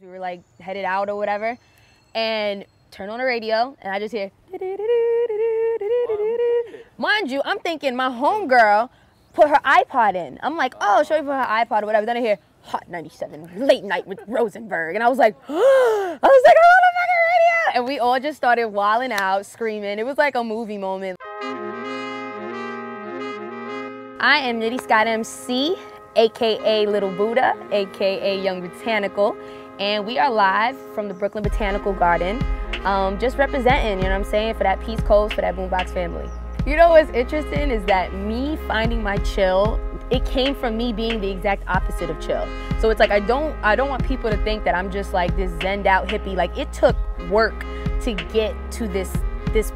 We were like headed out or whatever, and turn on the radio, and I just hear. Mind you, I'm thinking my homegirl put her iPod in. I'm like, oh, show me put her iPod or whatever. Then I hear Hot 97, late night with Rosenberg, and I was like, I was like, I want a fucking radio, and we all just started wilding out, screaming. It was like a movie moment. I am Nitty Scott MC, aka Little Buddha, aka Young Botanical, and we are live from the Brooklyn Botanical Garden, just representing, you know what I'm saying, for that Peace Coast, for that Boombox family. You know what's interesting is that me finding my chill, it came from me being the exact opposite of chill. So it's like I don't want people to think that I'm just like this zenned out hippie. Like, it took work to get to this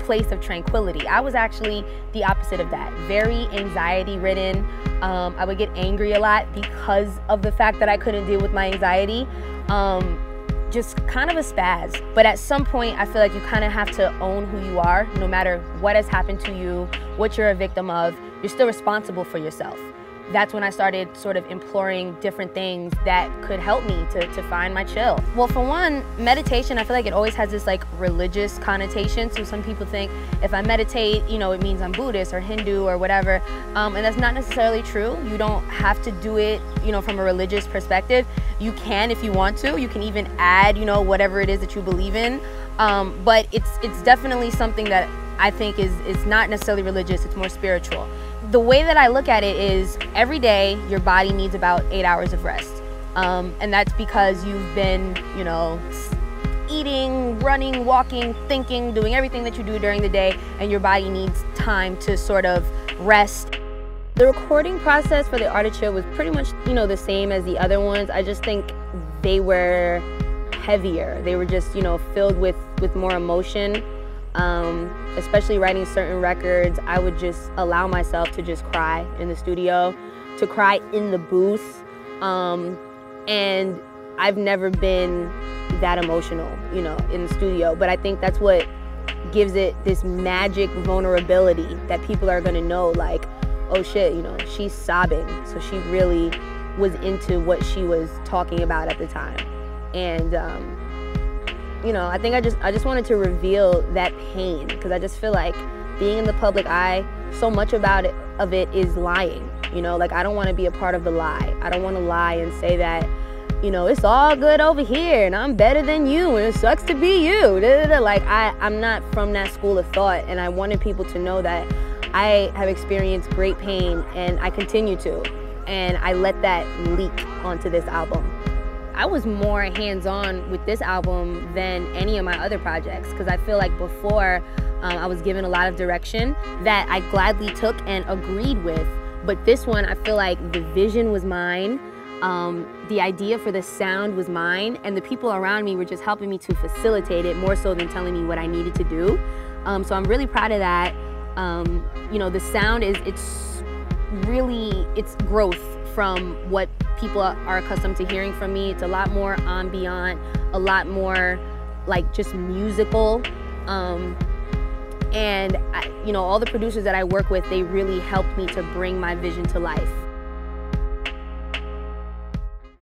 place of tranquility. I was actually the opposite of that. Very anxiety ridden. I would get angry a lot because of the fact that I couldn't deal with my anxiety. Just kind of a spaz. But at some point, I feel like you kind of have to own who you are, no matter what has happened to you, what you're a victim of. You're still responsible for yourself. That's when I started sort of imploring different things that could help me to find my chill. Well, for one, meditation, I feel like it always has this like religious connotation. So some people think if I meditate, you know, it means I'm Buddhist or Hindu or whatever. And that's not necessarily true. You don't have to do it, you know, from a religious perspective. You can if you want to. You can even add, you know, whatever it is that you believe in. But it's definitely something that I think is not necessarily religious, it's more spiritual. The way that I look at it is every day your body needs about 8 hours of rest. And that's because you've been, you know, eating, running, walking, thinking, doing everything that you do during the day, and your body needs time to sort of rest. The recording process for the Artichoke was pretty much, you know, the same as the other ones. I just think they were heavier. They were just, you know, filled with more emotion. Especially writing certain records, I would just allow myself to just cry in the studio, to cry in the booth. And I've never been that emotional, you know, in the studio. But I think that's what gives it this magic vulnerability that people are gonna know, like, oh shit, you know, she's sobbing. So she really was into what she was talking about at the time. And, you know, I think I just wanted to reveal that pain, because I just feel like being in the public eye, so much of it is lying. You know, like, I don't want to be a part of the lie. I don't want to lie and say that, you know, it's all good over here and I'm better than you and it sucks to be you. Like, I'm not from that school of thought, and I wanted people to know that I have experienced great pain and I continue to, and I let that leak onto this album. I was more hands-on with this album than any of my other projects, because I feel like before I was given a lot of direction that I gladly took and agreed with. But this one, I feel like the vision was mine, the idea for the sound was mine, and the people around me were just helping me to facilitate it more so than telling me what I needed to do. So I'm really proud of that. You know, the sound it's growth from what people are accustomed to hearing from me. It's a lot more ambient, a lot more like just musical. And you know, all the producers that I work with, they really helped me to bring my vision to life.